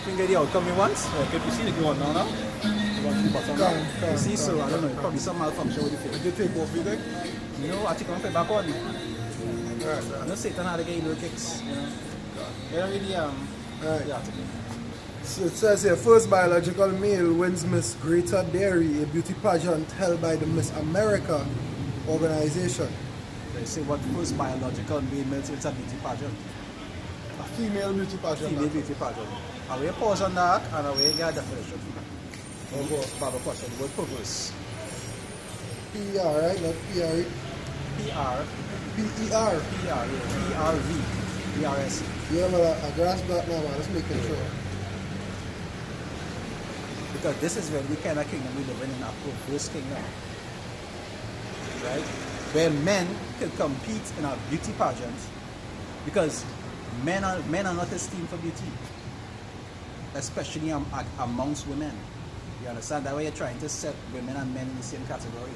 can get the outcome you want. Okay, you see the go on now. You want to the bottom now. You see, so I don't know, probably some malfunction with the film. Did you take off, you think? No, I think I'm going to back on. Right. No Satan had to get little kicks. They don't really Right. yeah. So it says here, first biological male wins Miss Greater Dairy, a beauty pageant held by the Miss America organization. They say what first biological male it's a beauty pageant. A female beauty pageant. Female beauty pageant. I will pause on that and I will get a definition. Baba question, the word perverse. PR, right? Not PRE. PR. PER. PR, yeah. PRV. PRS. Yeah, but I grasp that now, man. Let's make it sure. Because this is really the kind of kingdom we live in a perverse kingdom. Right? Where men can compete in a beauty pageant because men are not esteemed for beauty. Especially amongst women. You understand? That way you're trying to set women and men in the same category.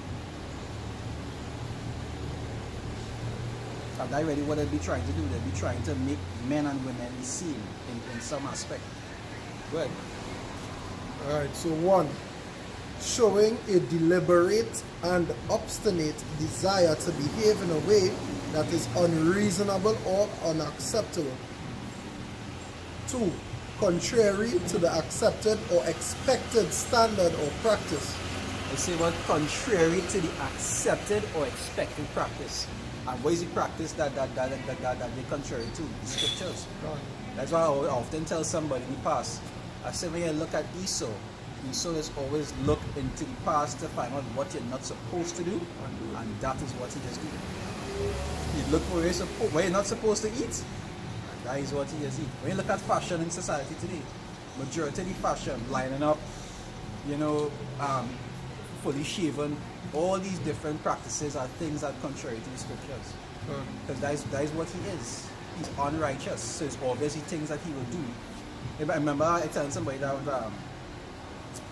And that really what they'll be trying to do. They'll be trying to make men and women the same in some aspect. Good. Alright, so 1. Showing a deliberate and obstinate desire to behave in a way that is unreasonable or unacceptable. 2. Contrary to the accepted or expected standard or practice. They say what contrary to the accepted or expected practice. And what is the practice that they contrary to? The scriptures. That's why I often tell somebody in the past. I say when you look at Esau is always look into the past to find out what you're not supposed to do, and that is what he just did. You look for where you're not supposed to eat, and that is what he just eat. When you look at fashion in society today, majority of the fashion, lining up, fully shaven, all these different practices are things that are contrary to the scriptures. Because that is what he is. He's unrighteous, so it's obviously things that he will do. I remember I telling somebody that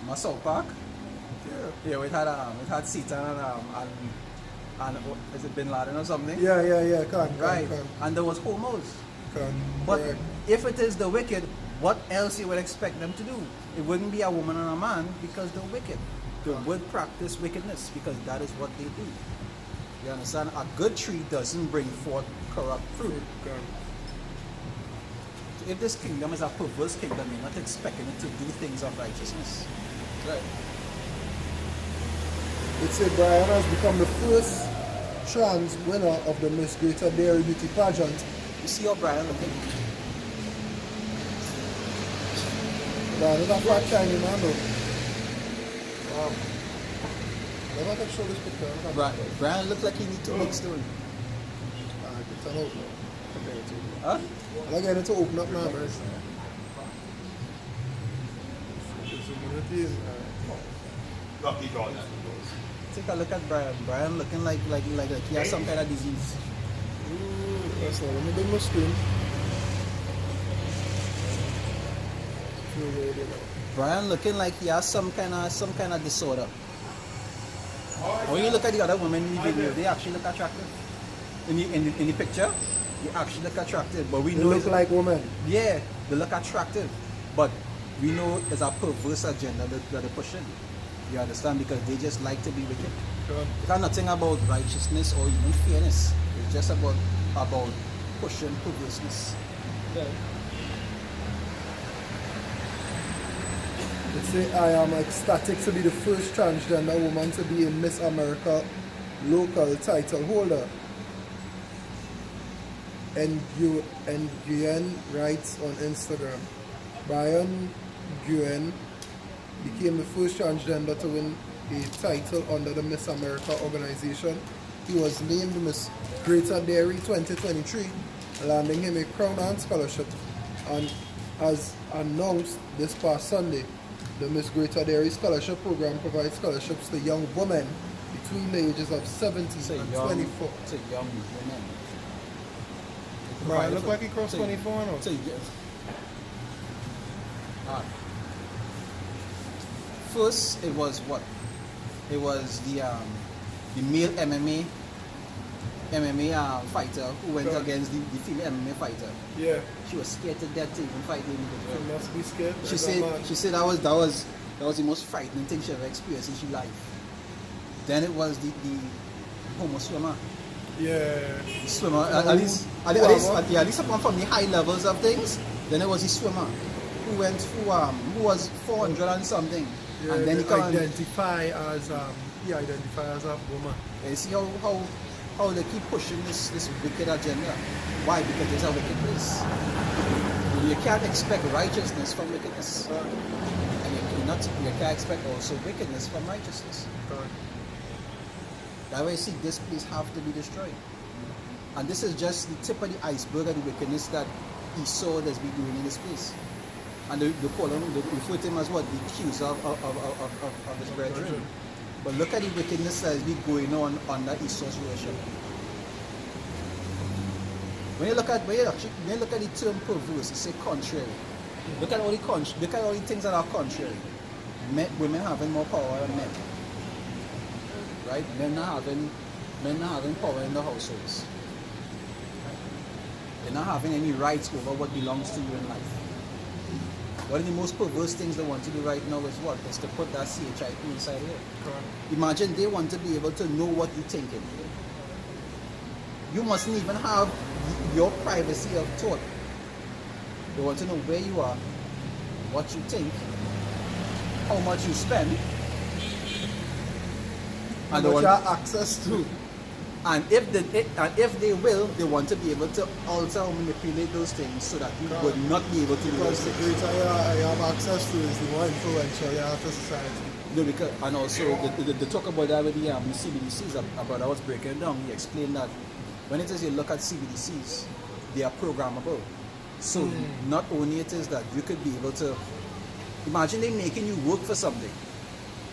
my South Park. Yeah, we had Satan and is it Bin Laden or something? Yeah. Right. And there was homos. But Correct. if it is the wicked, what else you would expect them to do? It wouldn't be a woman and a man because they're wicked. They would practice wickedness because that is what they do. You understand? A good tree doesn't bring forth corrupt fruit. So if this kingdom is a perverse kingdom, you're not expecting it to do things of righteousness. Right. It said Brian has become the first trans winner of the Miss Greater Dairy Beauty Pageant. You see how Brian looking? Brian, look at that shiny man though. Let me show this picture. Brian look like he need 2 weeks doing. It's an open. Huh? I'm getting to open up now, bro. Lucky God. Take a look at Brian. Brian looking like he has some kind of disease. That's not. Let me bring my screen. Brian looking like he has some kind of disorder. When you look at the other women in the video, they actually look attractive. In the picture, they actually look attractive. But we They know look like women. yeah, they look attractive. But we know it's a perverse agenda that they're pushing. You understand? Because they just like to be wicked. It's got nothing about righteousness or even fairness. It's just about pushing perverseness. It say, I am ecstatic to be the first transgender woman to be a Miss America local title holder. Nguyen writes on Instagram. Brian Nguyen became the first transgender to win a title under the Miss America organization. He was named Miss Greater Dairy 2023, landing him a crown and scholarship. And as announced this past Sunday, the Miss Greater Dairy Scholarship Program provides scholarships to young women between the ages of 17 and 24. It's a young woman. Brian, look like he crossed 24 now. First, it was what? It was the male MMA MMA fighter who went Right. against the female MMA fighter. Yeah. She was scared to death to even fight the You individual. must be scared. She That's said mad. she said that was the most frightening thing she ever experienced in her life. Then it was the homo swimmer. Yeah. The swimmer Yeah, at least upon from the high levels of things. Then it was the swimmer who went through who was 400 and something. Yeah, And then he they come identify as a woman. and see how they keep pushing this wicked agenda. Why? Because there's a wicked place. You can't expect righteousness from wickedness. And you can't expect also wickedness from righteousness. That's why I see this place have to be destroyed. And this is just the tip of the iceberg of the wickedness that Esau has been doing in this place. And they call him, they refer to him as what? The accuser of his brethren. But look at the wickedness that has been going on under Esau's rulership. When you look at the term perverse, it say contrary. Look at all the things that are contrary. Women having more power than men. Right? Men not having power in the households. They're not having any rights over what belongs to you in life. One of the most perverse things they want to do right now is what? Is to put that CHIP inside here. Imagine they want to be able to know what you're thinking. You mustn't even have your privacy of thought. They want to know where you are, what you think, how much you spend, and What you have access to. and if they will, they want to be able to alter or manipulate those things so that you would not be able to do those Because the things. greater you have access to is the more influential you are to society. No, because, and also the talk about that with the CBDCs, about I was breaking it down, he explained that when it is you look at CBDCs, they are programmable. So not only it is that you could be able to imagine they making you work for something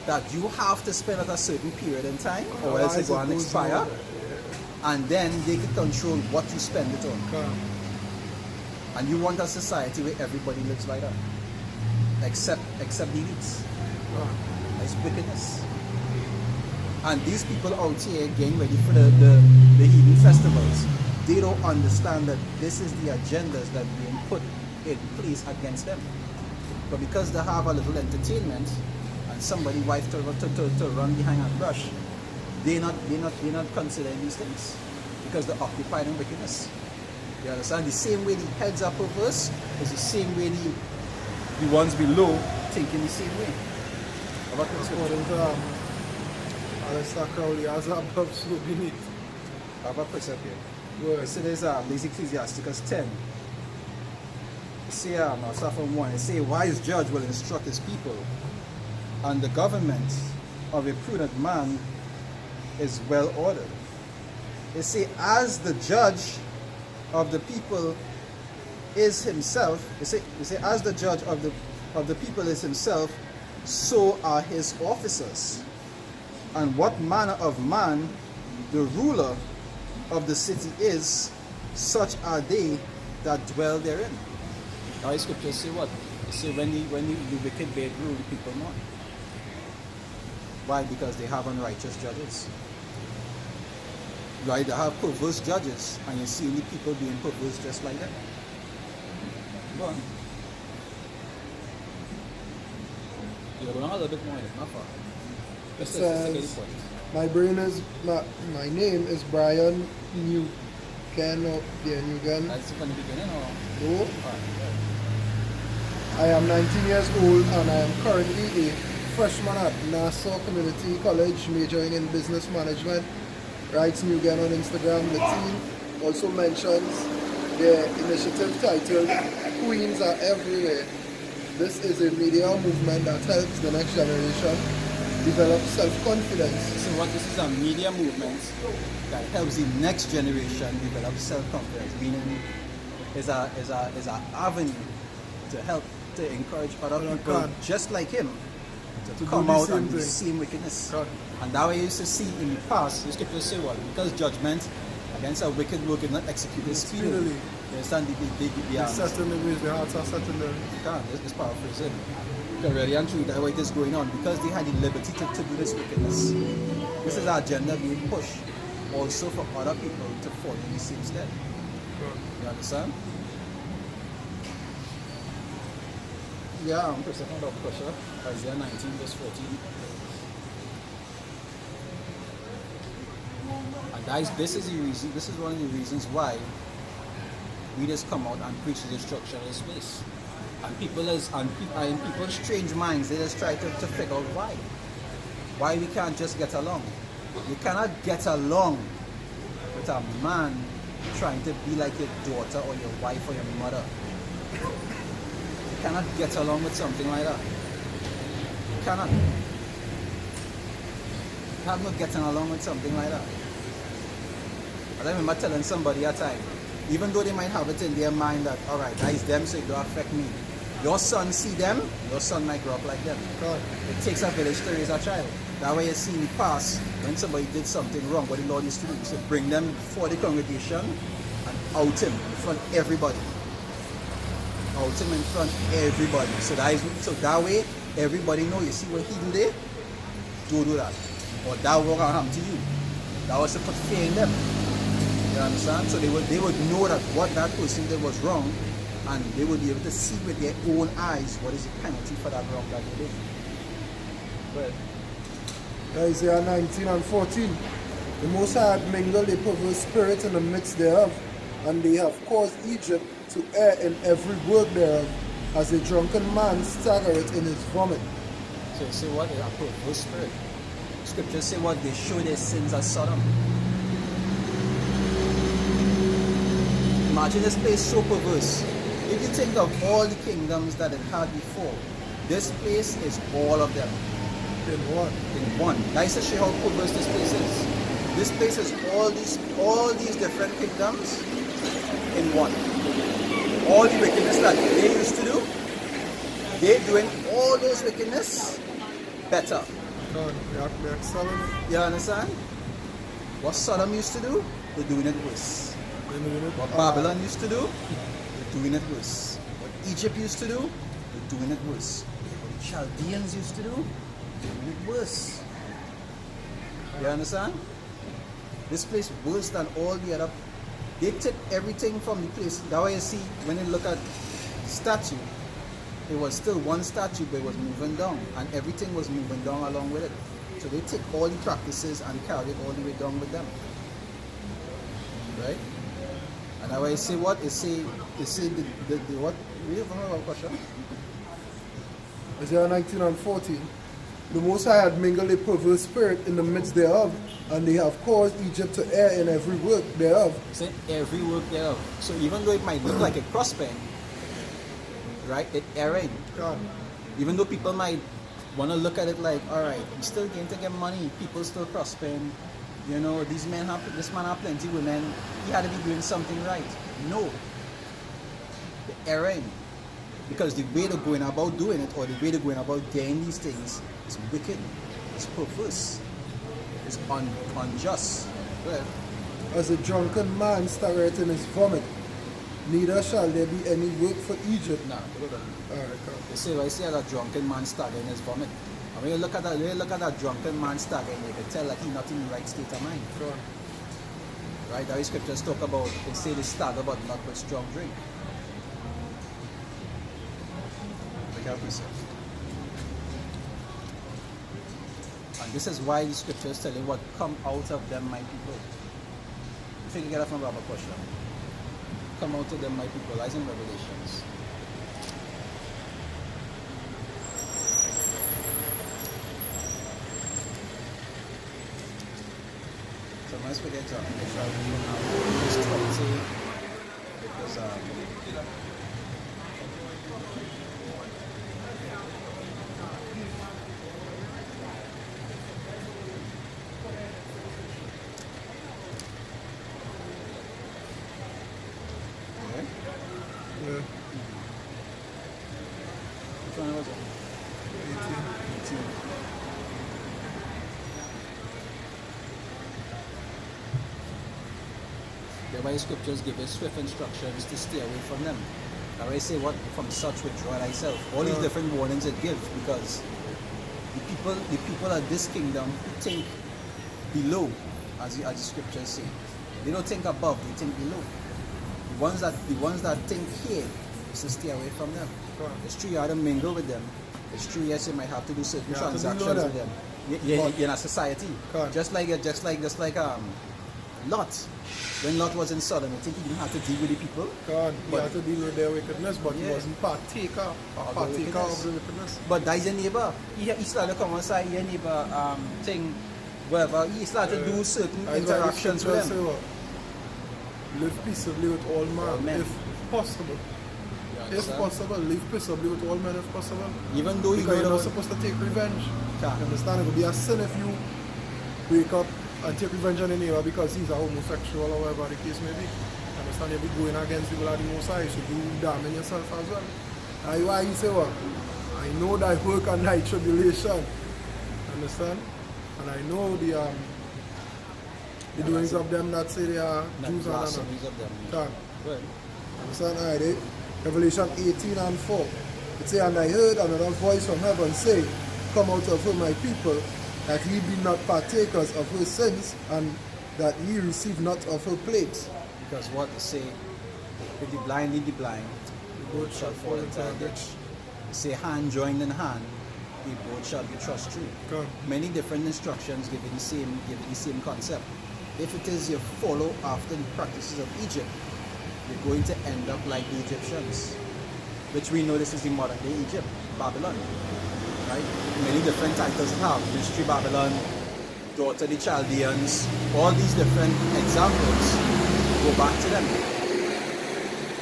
that you have to spend at a certain period in time, or else it go and expire, and then they can control what you spend it on. And you want a society where everybody lives like that, except the elites. It's wickedness. And these people out here getting ready for the heathen festivals, they don't understand that this is the agendas that being put in place against them. But because they have a little entertainment and somebody wife to run behind and brush, they're not considering these things because they're occupied in wickedness. You understand? The same way the heads are perverse is the same way the ones below think in the same way. About this According to Alistair Crowley, as above, so beneath. How about put up here? Good. So there's basic Ecclesiasticus 10. It say, I'll start from 1. It say, wise judge will instruct his people, and the government of a prudent man is well ordered. It say, as the judge of the people is himself, it say as the judge of the people is himself, so are his officers. And what manner of man the ruler of the city is, such are they that dwell therein. Now the scriptures say what? They say when the wicked bed rule, the people not. Why? Because they have unrighteous judges. Right? They have perverse judges, and you see the people being perverse just like that. Go on. You're going on a little bit more, not far. It Let's get the says, point. my name is Brian Newgen. Newgen. That's from the beginning or? No. Alright. I am 19 years old and I am currently a freshman at Nassau Community College, majoring in business management. Writes Newgen on Instagram. The team also mentions their initiative titled Queens Are Everywhere. This is a media movement that helps the next generation develop self-confidence. So what this is a media movement that helps the next generation develop self-confidence, meaning is a avenue to help to encourage other people just like him to come out and do the same wickedness. And that way you used to see in the past, the scriptures say what? Because judgment against a wicked work is not executed speedily. You understand? They are set in the ways, the hearts are set in the... This paraphrasing. Really and truly, that way it is going on because they had the liberty to do this wickedness. This is our agenda being pushed. also for other people to follow in the same step. You understand? Yeah, I'm second of pressure. Isaiah 19 verse 14. And this is the reason, this is one of the reasons why we just come out and preach the destruction of this place. And in people's strange minds, they just try to figure out why. Why we can't just get along. You cannot get along with a man trying to be like your daughter or your wife or your mother. You cannot get along with something like that. You cannot. You have no getting along with something like that. I remember telling somebody at time, even though they might have it in their mind that, alright, that is them, so it don't affect me. Your son see them, your son might grow up like them. God. It takes a village to raise a child. That way you see in the past, when somebody did something wrong, what the Lord used to do is to bring them before the congregation and out him in front of everybody. Out him in front of everybody. So that way, everybody know, you see what he do there? Don't do that. Or that will happen to you. That was to put fear in them. You understand? So they would know that what that person did was wrong, and they would be able to see with their own eyes what is the penalty for that wrong that they did. But Isaiah 19 and 14. The Most High had mingled a perverse spirit in the midst thereof, and they have caused Egypt to err in every work thereof, as a drunken man staggereth in his vomit. so you say what? A perverse spirit. Scriptures say what? They show their sins as Sodom. Imagine this place so perverse. If you think of all the kingdoms that it had before, this place is all of them. In what? In one. That is to show how perverse this place is. This place is all these different kingdoms in one. All the wickedness that they used to do, they're doing all those wickedness better. God, they're excelling. You understand? What Sodom used to do, they're doing it worse. What Babylon used to do, they're doing it worse. What Egypt used to do, they're doing it worse. What the Chaldeans used to do, they're doing it worse. You understand? This place worse than all the other. They took everything from the place. That way you see, when you look at the statue, it was still one statue, but it was moving down, and everything was moving down along with it. So they take all the practices and carry it all the way down with them. Right? And that way you see what? You see the what? Read it from our question. Isaiah 19 and 14. The Most High had mingled a perverse spirit in the midst thereof, and they have caused Egypt to err in every work thereof. Say every work thereof. So even though it might look like a crossbeam, right? It erring. God. Even though people might want to look at it like, alright, we still going to get money, people still prospering. You know, this man have plenty of women, he had to be doing something right. No. The erring. Because the way they're going about doing it, or the way they're going about getting these things, is wicked, it's perverse, it's unjust. Well, As a drunken man staggereth in his vomit, neither shall there be any work for Egypt. nah, look at that. Alright, God. They say, I see that drunken man staggering in his vomit. And when you look at that drunken man staggering, you can tell that he's not in the right state of mind. God. Right? That is scriptures talk about, they say they stagger but not with strong drink. Look help yourself. And this is why the scriptures tell you what come out of them, my people. If you can get that from Robert question. Come out of them, my people. That's in Revelations. So let's forget to verse 20 because Yeah. which one was it? 18. Thereby scriptures give us swift instructions to stay away from them. Now I say what from such withdraw thyself. All these different warnings it gives, because the people of this kingdom who think below as the scriptures say. They don't think above, they think below. The ones that think here is to stay away from them. Correct. It's true you have to mingle with them. It's true, yes, you might have to do certain You have to transactions deal with with them. them. You're in a society. Correct. Just like Lot. When Lot was in Sodom, I think he didn't have to deal with the people. God, he But- had to deal with their wickedness, but he Yeah. wasn't partaker of the wickedness. But that is your neighbor. He started to come outside, your neighbor thing, whatever. He started to do certain I interactions with say them. what? Live peaceably with all All men, men. if possible. You If understand? possible, live peaceably with all men if possible. Even though you Because you're know not supposed to take revenge. Can't. You understand? It would be a sin if you wake up and take revenge on your neighbor because he's a homosexual or whatever the case may be. You understand? You'll be going against people at the most high, so you damning yourself as well. And why you say what? I know thy work and thy tribulation. Understand? And I know the doings of them that say they are not Jews and not. blasphemies of them. Can. Good. Understand? Alright, eh? Revelation 18 and 4. It say, and I heard another voice from heaven say, come out of her, my people, that ye be not partakers of her sins, and that ye receive not of her plagues. Because what they say, if the blind lead the blind, The both shall fall into a ditch. They say hand joined in hand, the both shall be thrust through. Come. Many different instructions giving the same concept. If it is you follow after the practices of Egypt, you're going to end up like the Egyptians, which we know this is the modern day Egypt, Babylon. Right? Many different titles have Mystery Babylon, Daughter of the Chaldeans, all these different examples go back to them.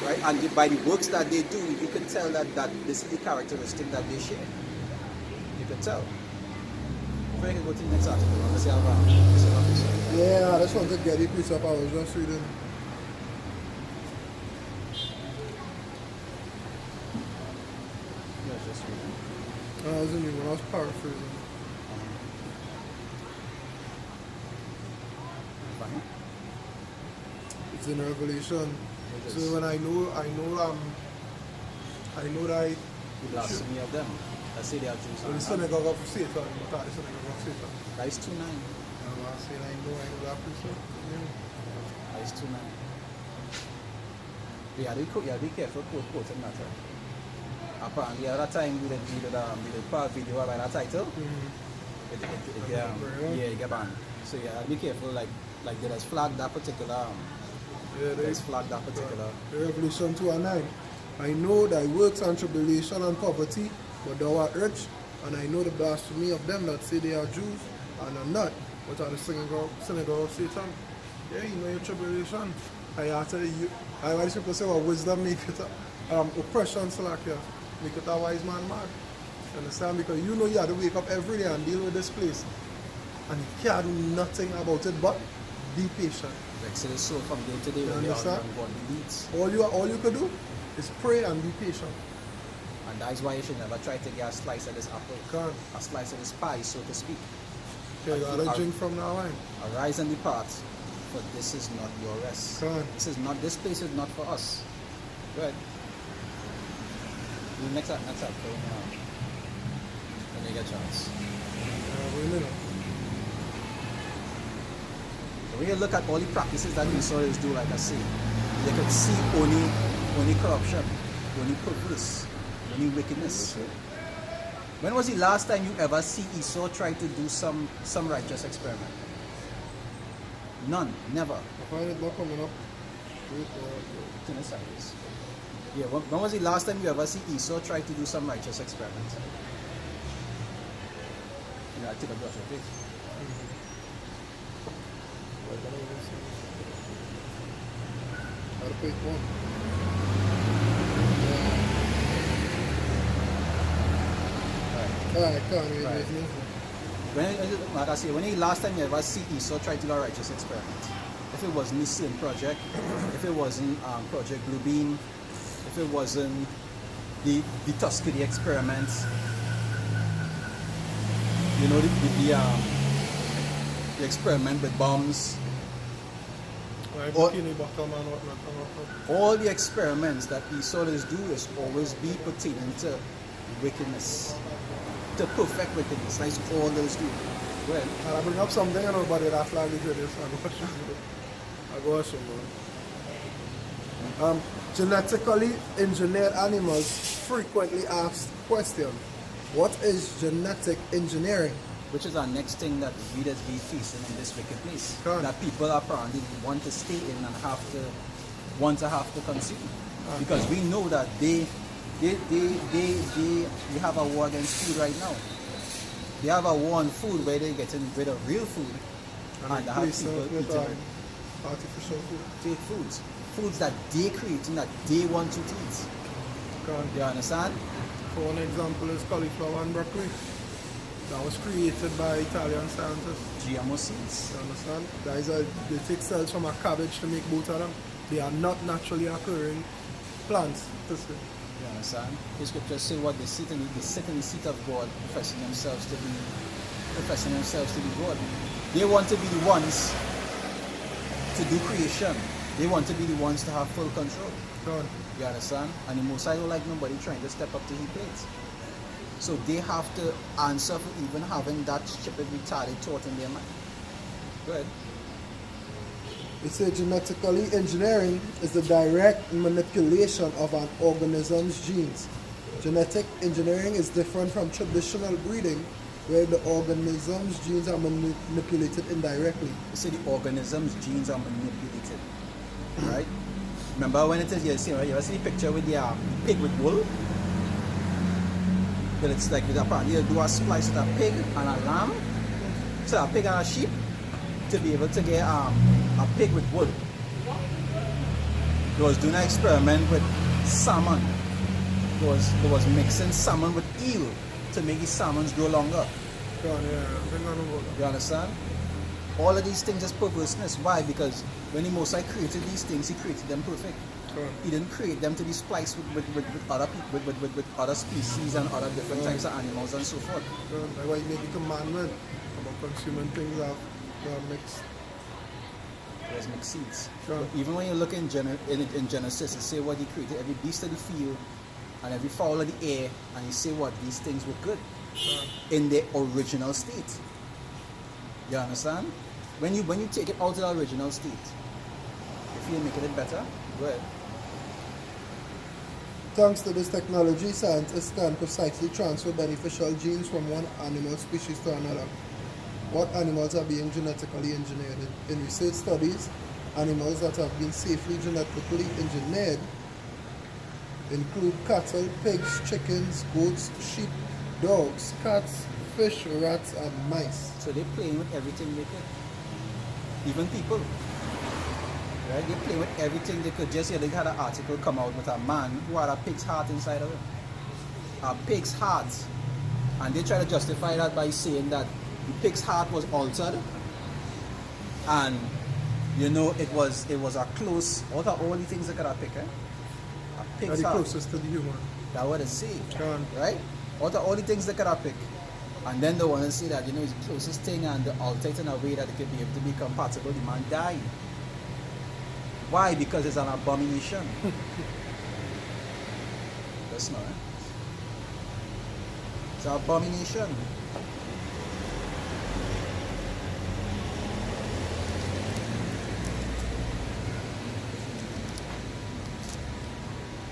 Right? And by the works that they do, you can tell that this is the characteristic that they share. You can tell. Before I can go to the next article, let's see how Yeah, I just want to get the piece up. I was just reading. Yeah, just reading. I was in when I was paraphrasing. Fine. It's in Revelation. It So is. when I know that The blasphemy of them. Let's say they are Jews. the synagogue of Satan, but the synagogue of Satan. Rise 2-9. I say I know that person. Yeah. Rise 2-9. Yeah, be careful quoting that. Apparently, at that time, we did part video about that title. It get banned. So yeah, be careful. Like they just flagged that particular. Yeah, They just flagged that particular. Revelation 2 and 9. I know thy works and tribulation and poverty, but thou art rich, and I know the blasphemy of them that say they are Jews and are not, but are the synagogue of Satan. Yeah, you know your tribulation. I tell you, I why people say, well, wisdom make it oppression slack here. Make it a wise man mad. You understand? Because you know you have to wake up every day and deal with this place. And you can't do nothing about it but be patient. Exodus so from day to day You when they are understand? on godly deeds. All you could do is pray and be patient. And that is why you should never try to get a slice of this apple. Can't. A slice of this pie, so to speak. Okay, you gotta drink from now on. Arise and depart, for this is not your rest. Correct. This place is not for us. Good. The next up for when you get a chance. Wait a minute. When you look at all the practices that the Israelites do, like I say, you can see only corruption, only perverse, only wickedness. When was the last time you ever see Esau try to do some righteous experiment? None, never. I find it not coming up. Wait, In the service. Yeah, when was the last time you ever see Esau try to do some righteous experiment? Yeah, I take a brush, okay? I'll pick one. Alright, come on, Right. Like I say, when the last time you ever see Esau try to do a righteous experiment? If it wasn't the Sin Project, if it wasn't Project Bluebeam, if it wasn't the Tuskegee experiments, you know, the experiment with bombs, Or- Bikini bottom and whatnot. all the experiments that Esau do is always be pertaining to wickedness, to perfect wickedness. That's all those do. Well, And I bring up something and nobody that flag is this. I go watch man. Genetically engineered animals frequently asked question. What is genetic engineering? which is our next thing that readers be facing in this wicked place. Correct. That people apparently want to stay in and want to consume. Because we know that we have a war against food right now. They have a war on food where they're getting rid of real food and they have replace people it with eating artificial food. fake foods. Foods that they creating that they want you to eat. Correct. You understand? For one example is cauliflower and broccoli. That was created by Italian scientists. GMO seeds. You understand? They take cells from a cabbage to make both of them. They are not naturally occurring plants. To say. You understand? The scriptures say what they sit in the seat of God, professing themselves to be God. They want to be the ones to do creation. They want to be the ones to have full control. Done. You understand? And the Most High don't like nobody trying to step up to his plate. So they have to answer for even having that stupid retarded thought in their mind. Go ahead. It says genetically engineering is the direct manipulation of an organism's genes. Genetic engineering is different from traditional breeding, where the organism's genes are manipulated indirectly. You say the organism's genes are manipulated. Right? Remember when it is, you ever see the picture with the pig with wool? But it's like apparently you do a splice with a pig and a lamb, so a pig and a sheep, to be able to get a pig with wool. They was doing an experiment with salmon. They was mixing salmon with eel to make the salmons grow longer. Done, yeah. I think I know about that. You understand? All of these things is perverseness. Why? Because when the Most High created these things, He created them perfect. Done. He didn't create them to be spliced with other people, with other species and other different types of animals and so forth. Done. That's why He made the commandment about consuming things that are mixed. There's mixed seeds. Sure. But even when you look in Genesis, it say what He created every beast of the field and every fowl of the air, and He say what these things were good in their original state. You understand? When you take it out of the original state, if you're making it better, go ahead. Thanks to this technology, scientists can precisely transfer beneficial genes from one animal species to another. What animals are being genetically engineered? In research studies, animals that have been safely genetically engineered include cattle, pigs, chickens, goats, sheep, dogs, cats, fish, rats, and mice. So they're playing with everything they could. Even people. Right? They play with everything they could. Just they had an article come out with a man who had a pig's heart inside of him. A pig's heart. And they try to justify that by saying that the pig's heart was altered. And it was a close, out of all the things they could have picked, a pig's Are the heart. closest to the human. That's what they say. Can. Right? Out of all the things they could have picked. And then they want to say that, it's the closest thing and they alter it in a way that it could be able to be compatible. The man died. Why? Because it's an abomination. That's not. It's an abomination.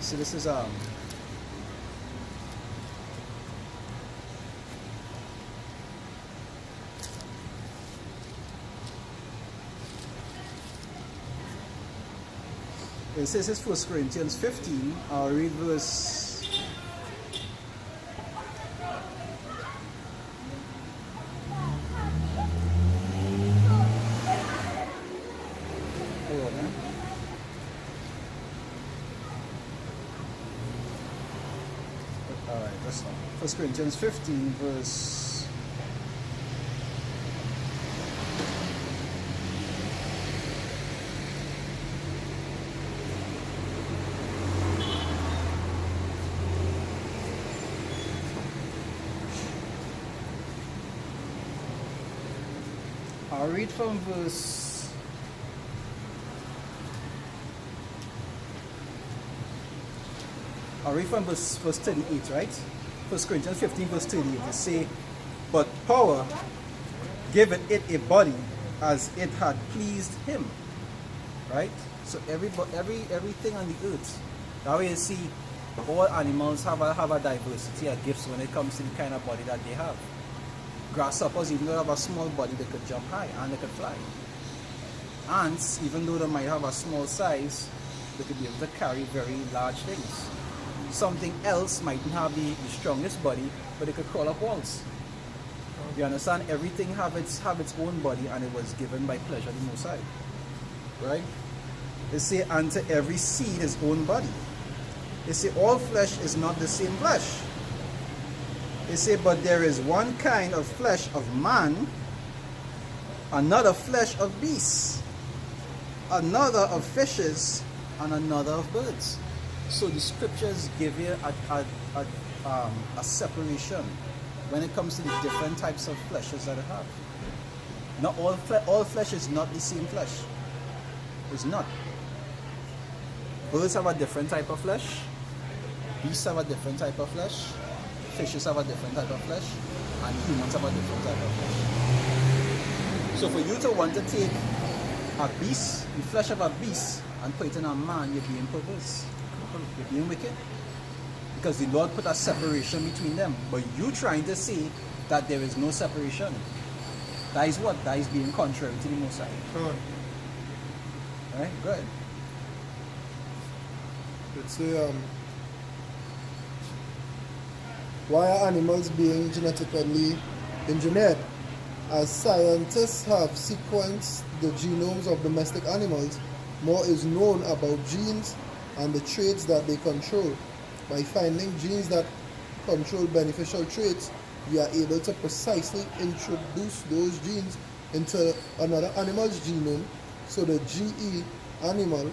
So this is it says it's 1 Corinthians 15. I'll read verse. Hold on, eh? Alright, that's not. 1 Corinthians 15, verse. I'll read from verse. I'll read from verse 38, right? 1 Corinthians 15, verse 38. It say, but power given it a body as it had pleased him. Right? So everything on the earth. That way you see all animals have a diversity of gifts when it comes to the kind of body that they have. Grasshoppers, even though they have a small body, they could jump high and they could fly. Ants, even though they might have a small size, they could be able to carry very large things. Something else mightn't have the strongest body, but it could crawl up walls. You understand? Everything have its own body, and it was given by pleasure of the Most High. Right? They say, unto every seed his own body. They say, all flesh is not the same flesh. They say, but there is one kind of flesh of man, another flesh of beasts, another of fishes, and another of birds. So the scriptures give you a separation when it comes to the different types of fleshes that it have. Not all flesh is not the same flesh. It's not. Birds have a different type of flesh. Beasts have a different type of flesh. Fishes have a different type of flesh. And humans have a different type of flesh. So for you to want to take a beast, the flesh of a beast, and put it in a man, you're being perverse. You're being wicked. Because the Lord put a separation between them. But you trying to say that there is no separation. That is what? That is being contrary to the Most High. Alright, good. Let's say, why are animals being genetically engineered? As scientists have sequenced the genomes of domestic animals, more is known about genes and the traits that they control. By finding genes that control beneficial traits, we are able to precisely introduce those genes into another animal's genome, so the GE animal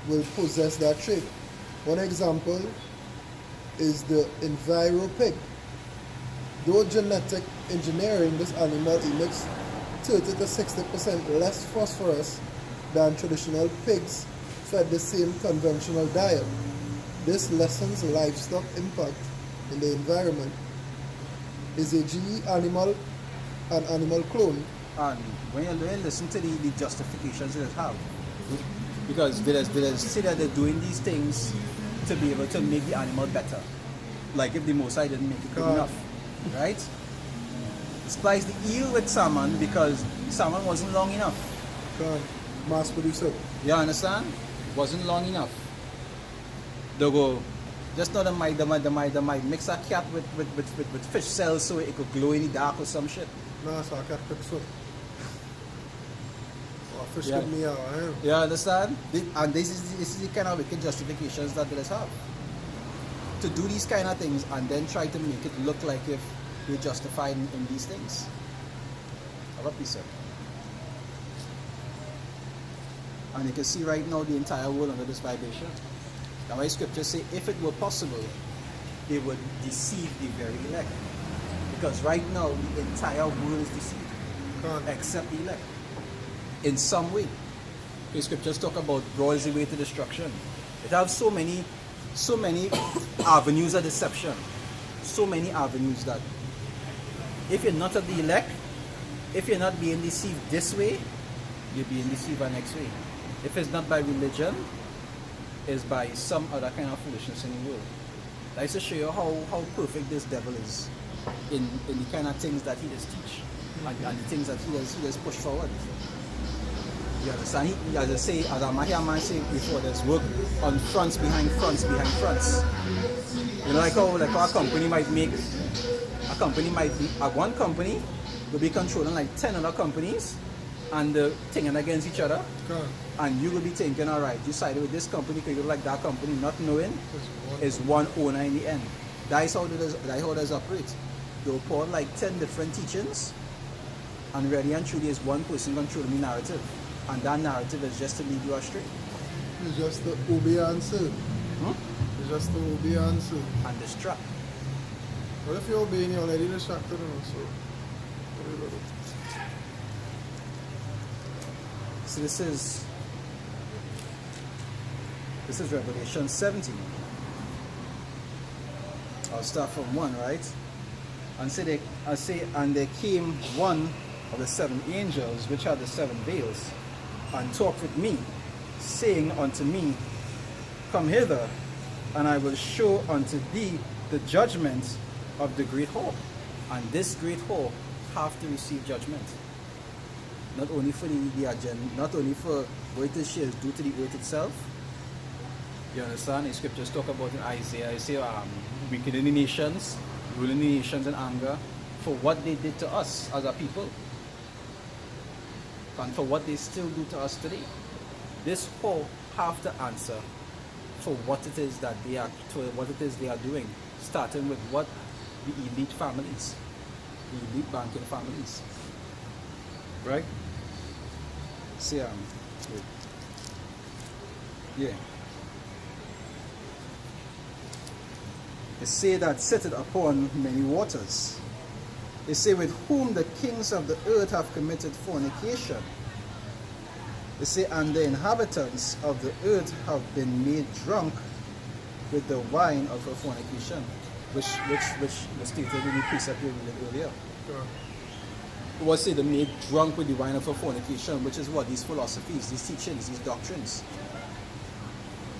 will possess that trait. One example is the Enviro pig. Though genetic engineering, this animal emits 30 to 60% less phosphorus than traditional pigs fed the same conventional diet. This lessens livestock impact in the environment. Is a GE animal an animal clone? And when you listen to the justifications that they have, because they say that they're doing these things to be able to make the animal better. Like if the Most High didn't make it good enough, right? Splice the eel with salmon because salmon wasn't long enough. Mass producer. You understand? It wasn't long enough. They go, just not the might mix a cat with fish cells so it could glow in the dark or some shit. No, so I can't cook soup. Or fish Yeah. with me out, You understand? And this is the kind of wicked justifications that they have. To do these kind of things and then try to make it look like if you're justified in these things. Have a piece of it. And you can see right now the entire world under this vibration. That's why scriptures say if it were possible, they would deceive the very elect. Because right now the entire world is deceived. Except the elect. In some way. The scriptures talk about broad is the way to destruction. It has so many avenues of deception. So many avenues that if you're not of the elect, if you're not being deceived this way, you're being deceived the next way. If it's not by religion, it's by some other kind of foolishness in the world. That is to show you how perfect this devil is in the kind of things that he does teach and the things that he does push forward. You understand? As I say, as I hear man say before, there's work on fronts behind fronts behind fronts. You know, like how a company might make one company will be controlling like 10 other companies and thinking against each other. And you will be thinking, all right, you sided with this company because you like that company, not knowing is one owner in the end. That is how it does operate. They'll pour like 10 different teachings, and really and truly is one person controlling the narrative. And that narrative is just to lead you astray. It's just the obey answer. It's just the obey answer. And distract. What if you're obeying, you're already distracted also? What do you do? So this is Revelation 17. I'll start from 1, right? And say and there came one of the 7 angels which had the 7 veils, and talked with me, saying unto me, Come hither, and I will show unto thee the judgment of the great whore. And this great whore have to receive judgment. Not only for the agenda, not only for what she is due to the earth itself. You understand? The scriptures talk about in Isaiah, it say, weakening the nations, ruling the nations in anger, for what they did to us as a people. And for what they still do to us today. This whole have to answer for what it is that they are, for what it is they are doing, starting with what the elite families, the elite banking families, right? See, wait. Yeah. It say that sitteth upon many waters. It say with whom the kings of the earth have committed fornication. It say, and the inhabitants of the earth have been made drunk with the wine of her fornication, which was stated in the precept we read earlier. Sure. It was said, made drunk with the wine of her fornication, which is what? These philosophies, these teachings, these doctrines.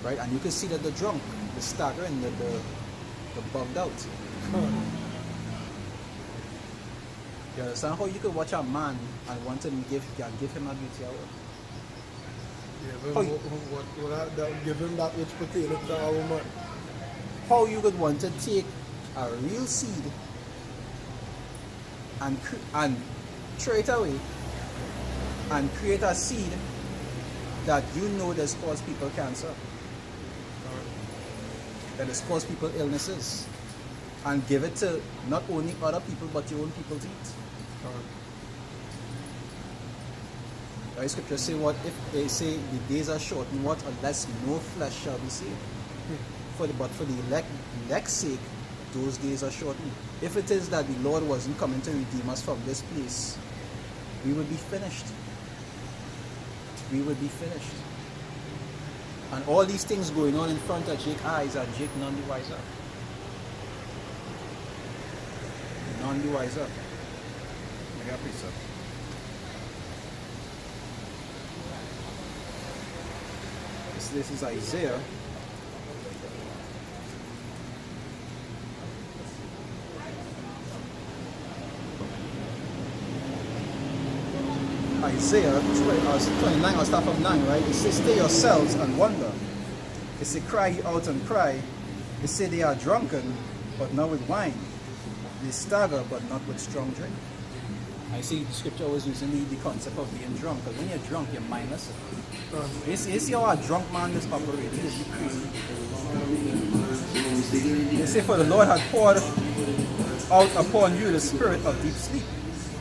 Right? And you can see that they're drunk, they're staggering, they're bugged out. You understand how you could watch a man and want to give him a beauty hour? Give him that which pertaineth to our woman. How you could want to take a real seed and throw it away and create a seed that you know does cause people cancer, that has caused people illnesses, and give it to not only other people but your own people to eat. Right? Scripture say what if they say the days are shortened, what unless no flesh shall be saved. But for the elect's sake, those days are shortened. If it is that the Lord wasn't coming to redeem us from this place, we would be finished. We would be finished. And all these things going on in front of Jake's eyes, and Jake none the wiser. None the wiser. I got a piece of. This is Isaiah. Isaiah 29, or start from 9, right? It says, stay yourselves and wonder. It says, cry ye out and cry. It says, they are drunken, but not with wine. They stagger, but not with strong drink. I see the scripture was using the concept of being drunk, because when you're drunk, you're mindless. You see how a drunk man is operating, he is crazy. They say, for the Lord hath poured out upon you the spirit of deep sleep,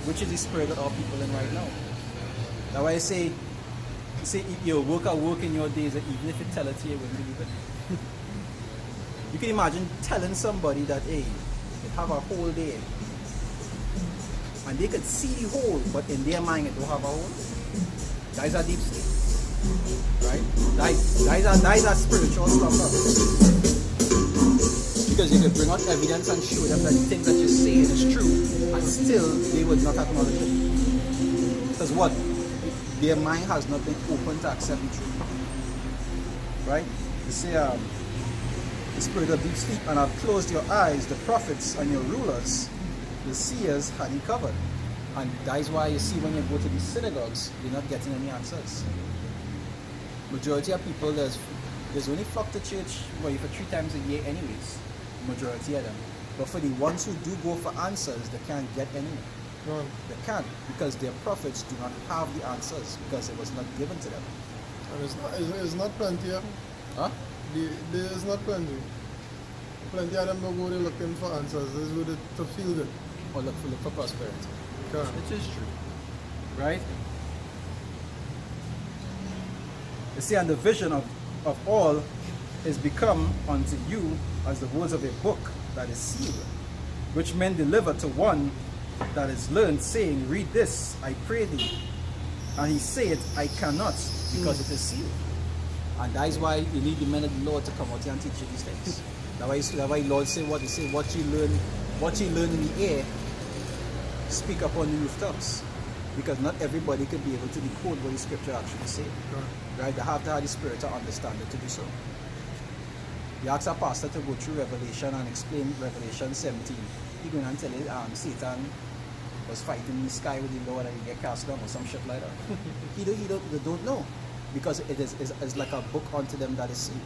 which is the spirit that our people in right now. That's why I say if you work in your days, and even if you tell it to you, you wouldn't believe it. You can imagine telling somebody that, hey, you have a whole day, and they could see the whole, but in their mind it don't have a whole. That is a deep sleep. Right? That is a spiritual slumber. Because you could bring out evidence and show them that the things that you're saying is true, and still they would not acknowledge it. Because what? Their mind has not been open to accept the truth. Right? You say, the spirit of deep sleep, and I've closed your eyes, the prophets and your rulers, the seers had you covered. And that is why you see when you go to these synagogues, you're not getting any answers. Majority of people, there's only flock to church for 3 times a year anyways. Majority of them. But for the ones who do go for answers, they can't get any. No. They can't, because their prophets do not have the answers, because it was not given to them. And it's not plenty. Huh? There is not plenty. Plenty of them don't go there looking for answers. This is with it to feel good. Or look for prosperity. Okay. Which is true. Right? You see, and the vision of all is become unto you as the words of a book that is sealed, which men deliver to one that is learned, saying, read this, I pray thee. And he said, I cannot, because it is sealed. And that is why you need the men of the Lord to come out here and teach you these things. That's why Lord say what he say, what you learn in the air, speak up on the rooftops. Because not everybody could be able to decode what the scripture actually say. Right? They have to have the spirit to understand it to do so. You ask a pastor to go through Revelation and explain Revelation 17. He going and tell you Satan was fighting in the sky with the Lord and he get cast down or some shit like that. They don't know. Because it is like a book unto them that is seen.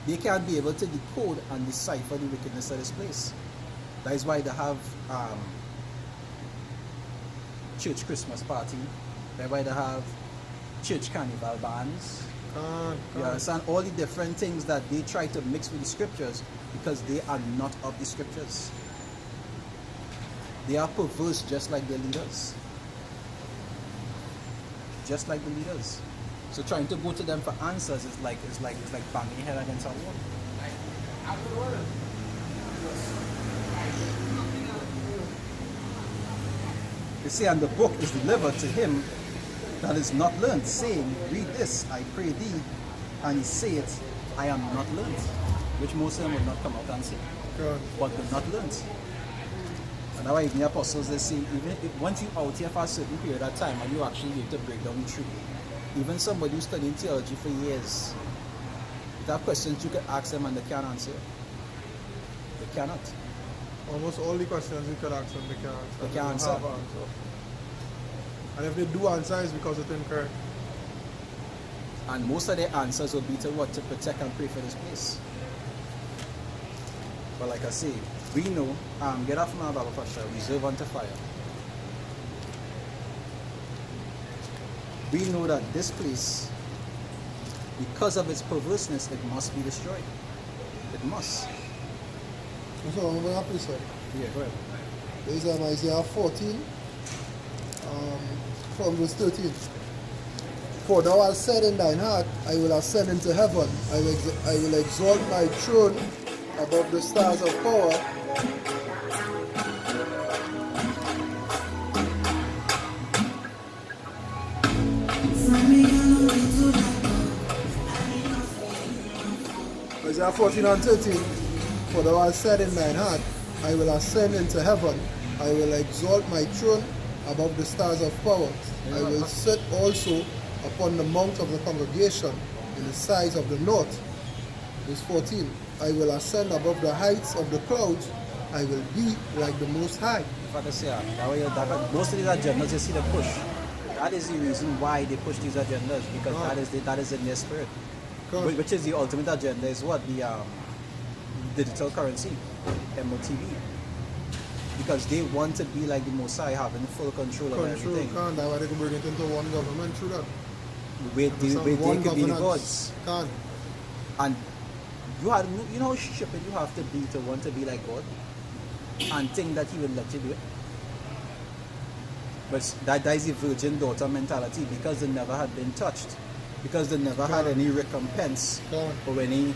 They can't be able to decode and decipher the wickedness of this place. That is why they have church Christmas party. That's why they have church carnival bands. You understand all the different things that they try to mix with the scriptures because they are not of the scriptures. They are perverse just like their leaders. Just like the leaders. So trying to go to them for answers is like banging your head against a wall. You see, and the book is delivered to him that is not learned, saying, read this, I pray thee, and he saith, I am not learned. Which most of them will not come out and say. But they're not learned. And that's why even the apostles, they say, even if, once you're out here for a certain period of time and you actually need to break down the truth, even somebody who's studying theology for years, if you have questions, you can ask them and they can't answer. They cannot. Almost all the questions you could ask them, they can't answer. They can't answer. And if they do answer, it's because it's incorrect. And most of their answers will be to what? To protect and pray for this place. But like I say, we know, get off my Bible Pastor, reserve unto fire. We know that this place, because of its perverseness, it must be destroyed. It must. So I'm going to please, sir. Yeah, go ahead. This is Isaiah 14, from verse 13. For thou hast said in thine heart, I will ascend into heaven, I will exalt my throne above the stars of power. Isaiah 14 and 13. For thou hast said in thine heart, I will ascend into heaven, I will exalt my throne above the stars of power. I will sit also upon the mount of the congregation in the sides of the north. Verse 14. I will ascend above the heights of the clouds, I will be like the Most High. Father say, most of these agendas you see the push. That is the reason why they push these agendas, because that is in their spirit. Which is the ultimate agenda is what? The digital currency, MOTV. Because they want to be like the Most High, having full control of everything. That's why they can bring it into one government through that. Where they could be the gods. Can't. And you know how stupid you have to be to want to be like God and think that he will let you do it. But that is the virgin daughter mentality, because they never had been touched, because they never had any recompense or any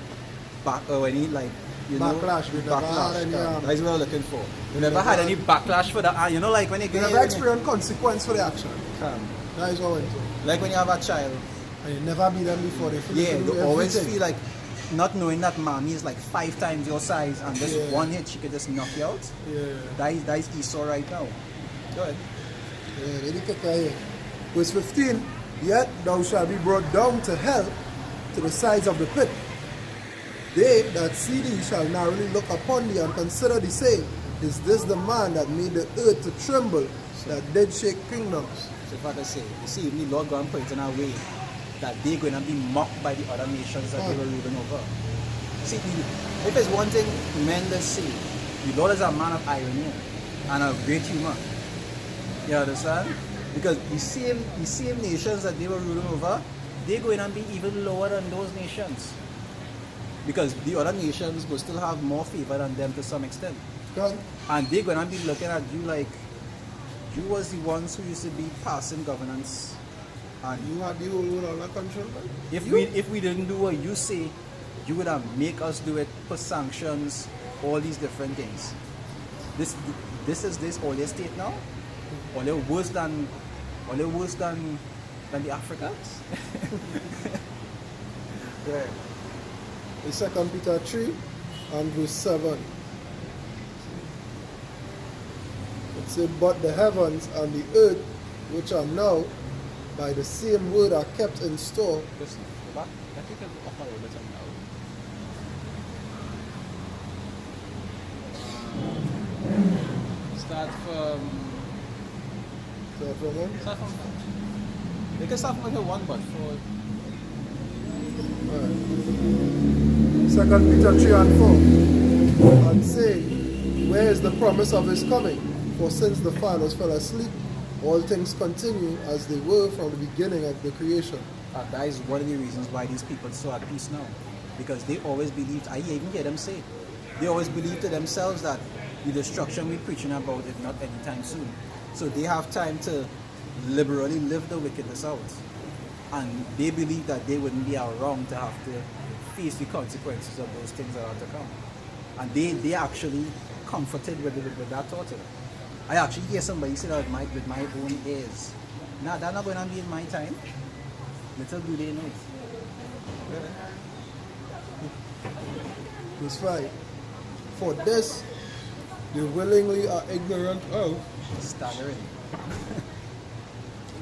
backlash. That's what I'm looking for. We never had any backlash for that. You know, like when you never experienced consequence for the action. That is what I went through. Like when you have a child. And you never beat them before. They always feel like not knowing that mommy is like 5 times your size and just one hit she could just knock you out. Yeah. That is Esau right now. Go ahead. Yeah, verse 15. Yet thou shalt be brought down to hell, to the sides of the pit. They that see thee shall narrowly look upon thee and consider thee, saying, is this the man that made the earth to tremble, that did shake kingdoms? So Father say, you see, the Lord God put it in a way that they're going to be mocked by the other nations that they were ruling over. See, if it's one thing men that say, the Lord is a man of irony and of great humor. You understand? Because the same nations that they were ruling over, they're going to be even lower than those nations. Because the other nations will still have more favor than them to some extent. And they're going to be looking at you like, you was the ones who used to be passing governance. And you had the whole world under control. If we didn't do what you say, you would have make us do it, put sanctions, all these different things. This is all their state now? Or they're worse than the Africans? Right. It's 2 Peter 3 and verse 7. It said, but the heavens and the earth, which are now by the same word are kept in store. Listen, go back. I think I'll offer a little bit now. Start from. Start from when? Start from. You can start from like one, but for. Second Peter 3 and 4. And saying, where is the promise of his coming? For since the fathers fell asleep, all things continue as they were from the beginning of the creation. That is one of the reasons why these people are so at peace now. Because they always believed, I even hear them say, they always believe to themselves that the destruction we're preaching about is not anytime soon. So they have time to liberally live the wickedness out. And they believe that they wouldn't be wrong to have to face the consequences of those things that are to come. And they actually comforted with that thought. I actually hear somebody say that with my own ears. Nah, that's not going to be in my time. Little do they know. Verse 5. For this they willingly are ignorant of, Staggering.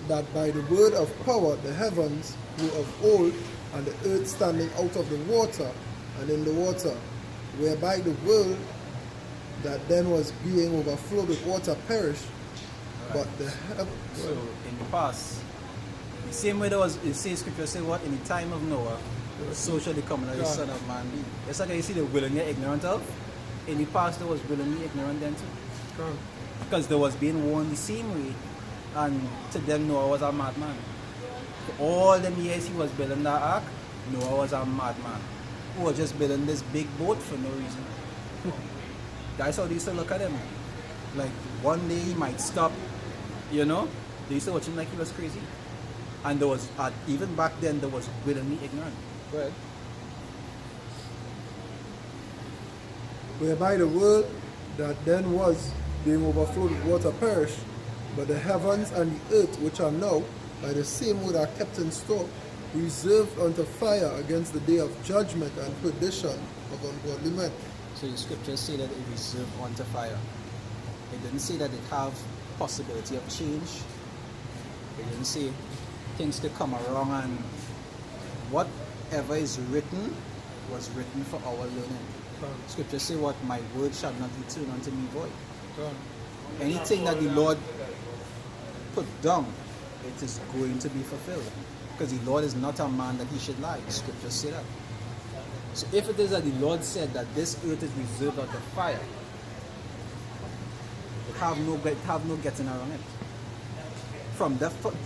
that by the word of power the heavens were of old, and the earth standing out of the water and in the water, whereby the world that then was being overflowed with water perished, but the So in the past, the same way there was, it says scripture say what? In the time of Noah, so shall the coming of the Son of Man be. It's like you see the willingly ignorant of. In the past there was willingly ignorant then too. Because there was being warned the same way, and to them Noah was a madman. For all them years he was building that ark, Noah was a madman. Who was just building this big boat for no reason. That's how they used to look at him. Like one day he might stop, you know. They used to watch him like he was crazy. And there was, even back then, there was willingly ignorant. Go ahead. whereby the world that then was being overflowed with water perished, but the heavens and the earth, which are now by the same word are kept in store, reserved unto fire against the day of judgment and perdition of ungodly men. So the scriptures say that it reserved unto fire. It didn't say that it have possibility of change. It didn't say things could come around, and whatever is written was written for our learning. Scriptures say what? My word shall not return unto me void. Anything that the Lord put down, it is going to be fulfilled. Because the Lord is not a man that he should lie. Scriptures say that. So if it is that the Lord said that this earth is reserved unto fire, it have no getting around it.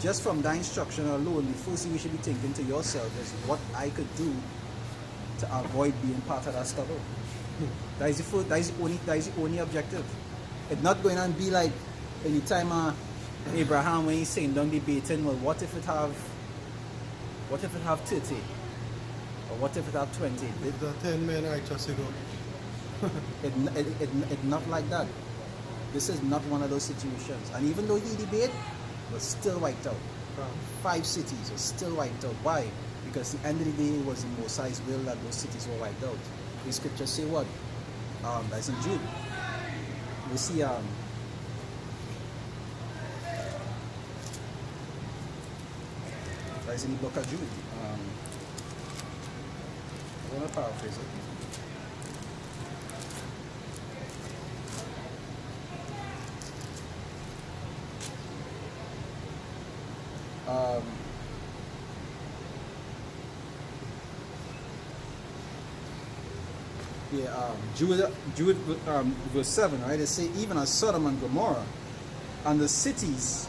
Just from that instruction alone, the first thing you should be thinking to yourself is what I could do to avoid being part of that stubble. That is the only objective. It's not going to be like any time Abraham, when he's saying down debating, well, what if it have 30? Or what if it have 20? The 10 men righteous ago. It's not like that. This is not one of those situations. And even though he debated, was still wiped out. 5 cities were still wiped out. Why? Because at the end of the day, it was the Most High's will that those cities were wiped out. The scriptures say what? That's in Jude. We see that's in the book of Jude. I want to paraphrase it. Jude verse 7, right? They say, even as Sodom and Gomorrah, and the cities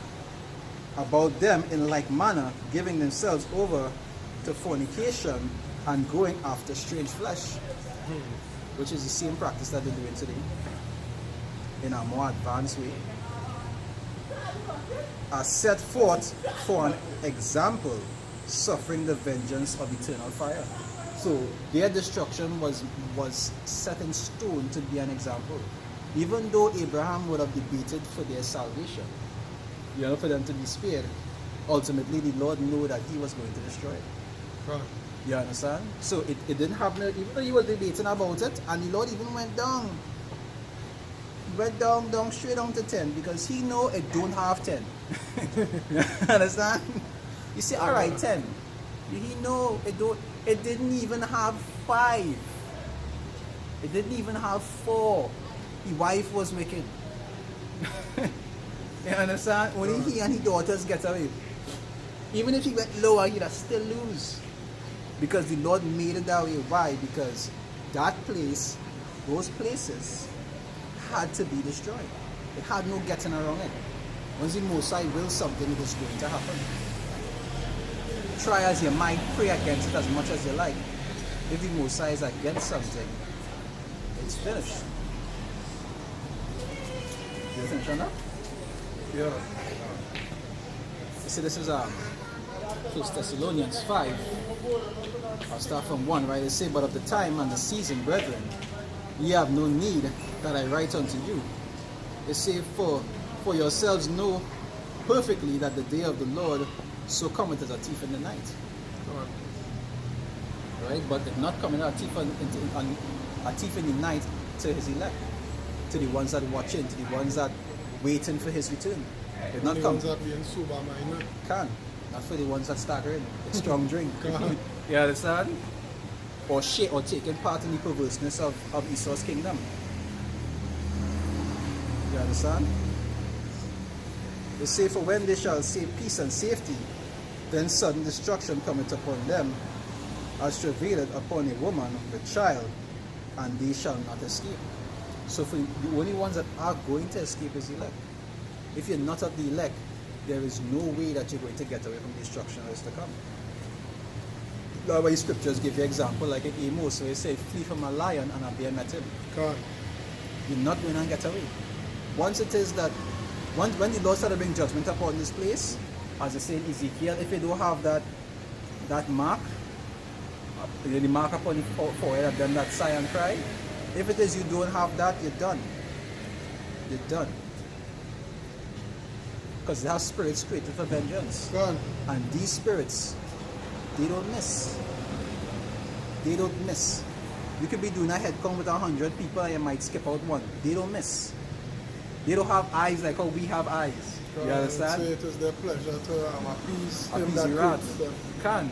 about them in like manner, giving themselves over to fornication and going after strange flesh, which is the same practice that they're doing today in a more advanced way, are set forth for an example, suffering the vengeance of eternal fire. So their destruction was set in stone to be an example. Even though Abraham would have debated for their salvation, for them to be spared, ultimately the Lord knew that he was going to destroy it. Right. You understand? So it didn't happen, even though he was debating about it, and the Lord even went down went down, straight down to 10 because he know it don't have 10. Understand? You say, all right, 10. He know it didn't even have 5. It didn't even have 4. His wife was wicked. You understand? Only he and his daughters get away. Even if he went lower, he'd still lose. Because the Lord made it that way. Why? Because that place, those places, had to be destroyed. It had no getting around it. Once the Most High wills something, it is going to happen. Try as you might, pray against it as much as you like. If the Most High is against something, it's finished. You finish on that? Yeah. You see, this is 1 Thessalonians 5. I'll start from 1, right? They say, but of the time and the season, brethren, ye have no need that I write unto you. They say, for yourselves know perfectly that the day of the Lord so cometh as a thief in the night. Right? But if not coming a thief in the night to his elect, to the ones that watching, to the ones that waiting for his return. If not The come, ones that being sober minded. can. Not for the ones that staggering. It's strong drink. You understand? Or taking part in the perverseness of Esau's kingdom. You understand? They say, for when they shall say peace and safety, then sudden destruction cometh upon them, as travaileth upon a woman with child, and they shall not escape. So for the only ones that are going to escape is the elect. If you're not of the elect, there is no way that you're going to get away from the destruction that is to come. That's why the scriptures give you example, like in Amos, where it says, flee from a lion and a bear met him. God. You're not going to get away. Once it is that, when the Lord started bringing judgment upon this place, as I say in Ezekiel, if you don't have that mark, the mark upon the forehead of them that sigh and cry, if it is you don't have that, you're done. You're done. Because they have spirits created for vengeance. God. And these spirits, they don't miss. They don't miss. You could be doing a head count with 100 people and you might skip out one. They don't miss. They don't have eyes like how we have eyes. God. You understand? So it is their pleasure to appease him Appease that the created wrath. them. Can.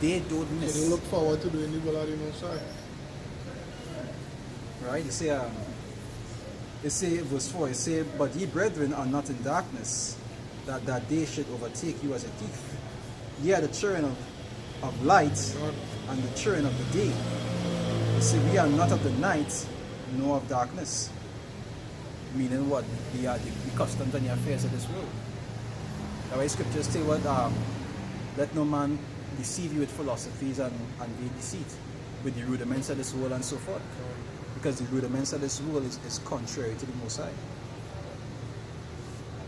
They don't miss. So they look forward to doing the will of the Most High. Right? They say verse 4, it say, but ye brethren are not in darkness, that day should overtake you as a thief. Ye are the children of light God. and the children of the day. You see, we are not of the night, nor of darkness. Meaning what? We are the customs and the affairs of this world. That's why scriptures say what let no man deceive you with philosophies and vain deceit, with the rudiments of this world and so forth. Because the rudiments of this world is contrary to the Most High.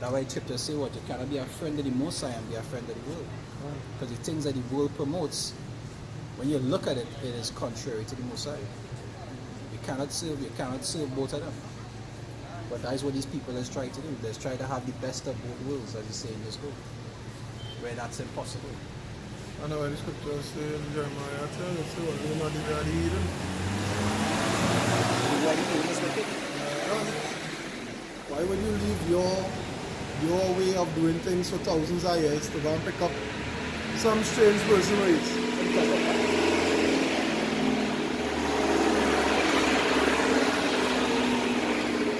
That's why scriptures say what? You cannot be a friend of the Most High and be a friend of the world. Because the things that the world promotes, when you look at it, it is contrary to the Most High. You cannot serve both of them. But that is what these people is trying to do. They're trying to have the best of both worlds, as you say in this book, where that's impossible. I know what the scriptures say in Jeremiah 10, it says, "You're not the Eden." Why do you do this wicked? Why would you leave your way of doing things for thousands of years to go and pick up some strange person ways?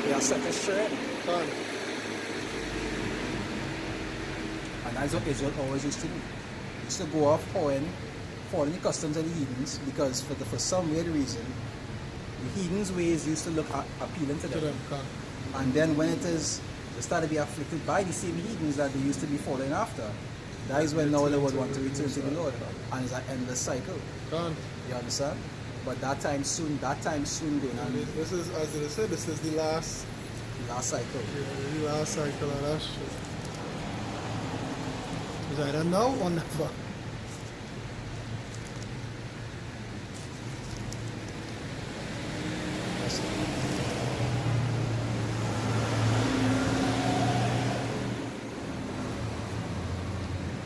They are set as straight. God. And that's what Israel always used to do. Used to go off following the customs of the heathens, because for some weird reason, the heathens' ways used to look appealing to them. God. And then when it is, they start to be afflicted by the same heathens that they used to be following after. That is when now they would want to return to the Lord. And it's an endless cycle. God. You understand? But that time soon going on. This is, as they said, this is the last Cycle. Yeah, the last cycle of that shit. It's either now or never.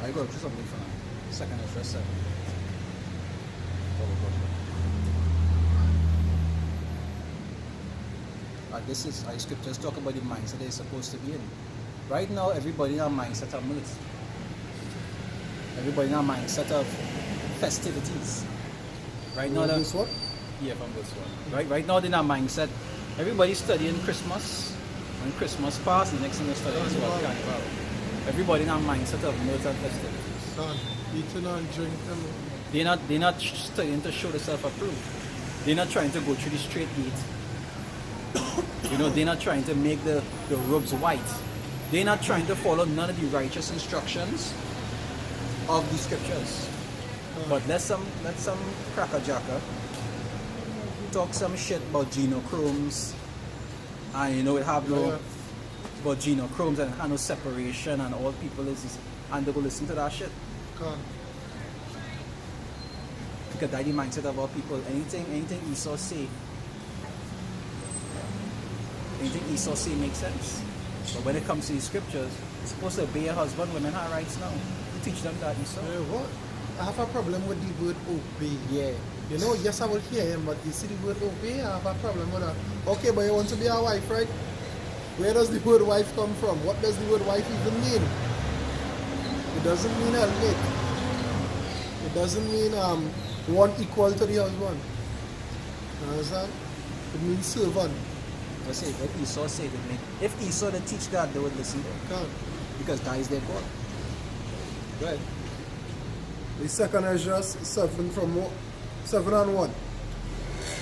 I go to something for now. Second or first second. this is our scriptures talk about the mindset they're supposed to be in. Right now, everybody in a mindset of military. Everybody in a mindset of festivities. Right now, This what? yeah, from this one. Right now, they're in a mindset. Everybody's studying Christmas. When Christmas passes, the next thing they're studying is what Carnival. Everybody in a mindset of militant festivities. Son, eating and drinking. They're not studying to show themselves approved. They're not trying to go through the straight gate. They're not trying to make the robes white. They're not trying to follow none of the righteous instructions of the scriptures. But let some crackerjacker talk some shit about genochromes, and it have no about genochromes and have no separation, and all people is and they go listen to that shit. Con. Because that's the mindset of our people. Anything Esau say makes sense. But when it comes to the scriptures, you're supposed to obey your husband. Women have rights now. You teach them that, Esau. What? I have a problem with the word obey. Yeah. Yes, I will hear him, but you see the word obey, I have a problem with that. Okay, but you want to be a wife, right? Where does the word wife come from? What does the word wife even mean? It doesn't mean helpmate. It doesn't mean one equal to the husband. You understand? It means servant. I say, if Esau said it, if Esau did teach that, they would listen to him. Can't. Because that is their God. Right. The second Ezra 7:1.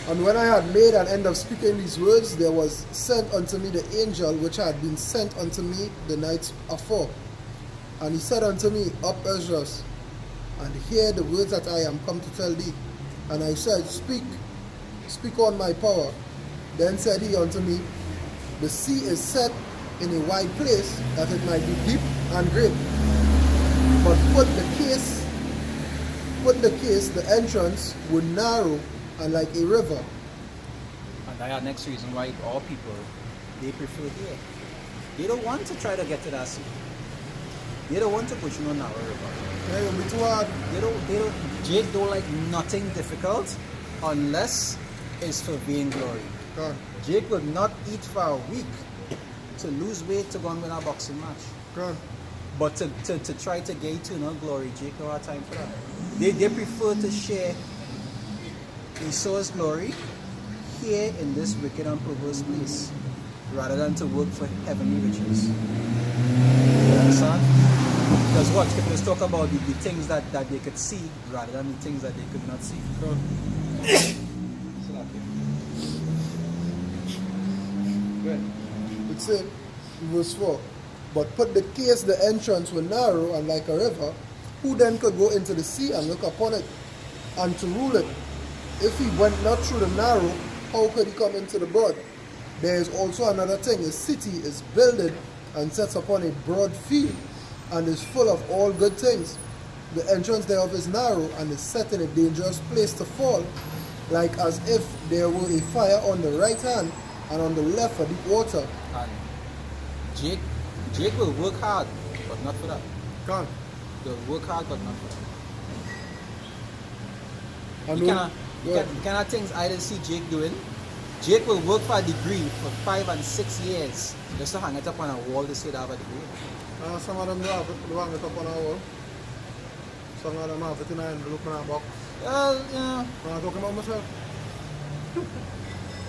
And when I had made an end of speaking these words, there was sent unto me the angel which had been sent unto me the night afore. And he said unto me, Up, Ezra, and hear the words that I am come to tell thee. And I said, Speak on my power. Then said he unto me, The sea is set in a wide place, that it might be deep and great. But put the case, the entrance would narrow and like a river. And that's the next reason why all people, they prefer here. They don't want to try to get to that sea. They don't want to push no narrow river. Yeah, it'll be too hard. Jake don't like nothing difficult unless it's for vainglory. God. Jake would not eat for a week to lose weight to go and win a boxing match. God. But to try to get eternal glory, Jake don't have time for that. They prefer to share Esau's glory here in this wicked and perverse place rather than to work for heavenly riches. You understand? Because what? Scriptures talk about the things that they could see rather than the things that they could not see. God. Good. It said, verse 4, But put the case, the entrance were narrow and like a river, who then could go into the sea and look upon it, and to rule it? If he went not through the narrow, how could he come into the broad? There is also another thing, a city is builded and sets upon a broad field, and is full of all good things. The entrance thereof is narrow, and is set in a dangerous place to fall, like as if there were a fire on the right hand, and on the left a deep water. And Jake will work hard, but not for that. God. He'll work hard, but not for that. And You cannot things I didn't see Jake doing. Jake will work for a degree for 5 and 6 years just to hang it up on a wall to say they have a degree. Some of them do have it, do hang it up on a wall. Some of them have it in an envelope in a box. Well, yeah. I'm talking about myself.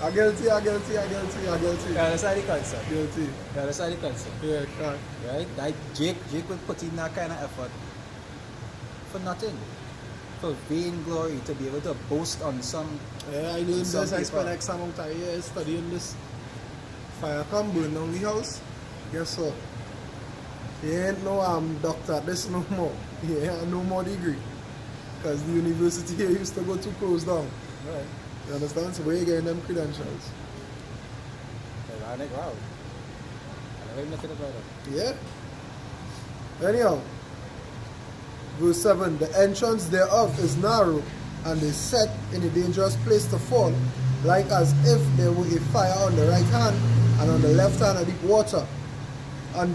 I'm guilty. Yeah, that's how the concept. Guilty. Yeah, that's how the concept. Yeah, God. Right? Like Jake will put in that kind of effort for nothing. For vain glory, to be able to boast on some. Yeah, I learned some this. I people. spent X amount of years studying this. Fire come burn down the house. Guess what? He ain't no doctor at this no more. He ain't no more degree. Because the university here used to go to close down. Right. You understand? So where you getting them credentials? I'm like, wow. I never even looked at about that. Yeah. Anyhow, verse 7, the entrance thereof is narrow, and is set in a dangerous place to fall, like as if there were a fire on the right hand, and on the left hand a deep water, and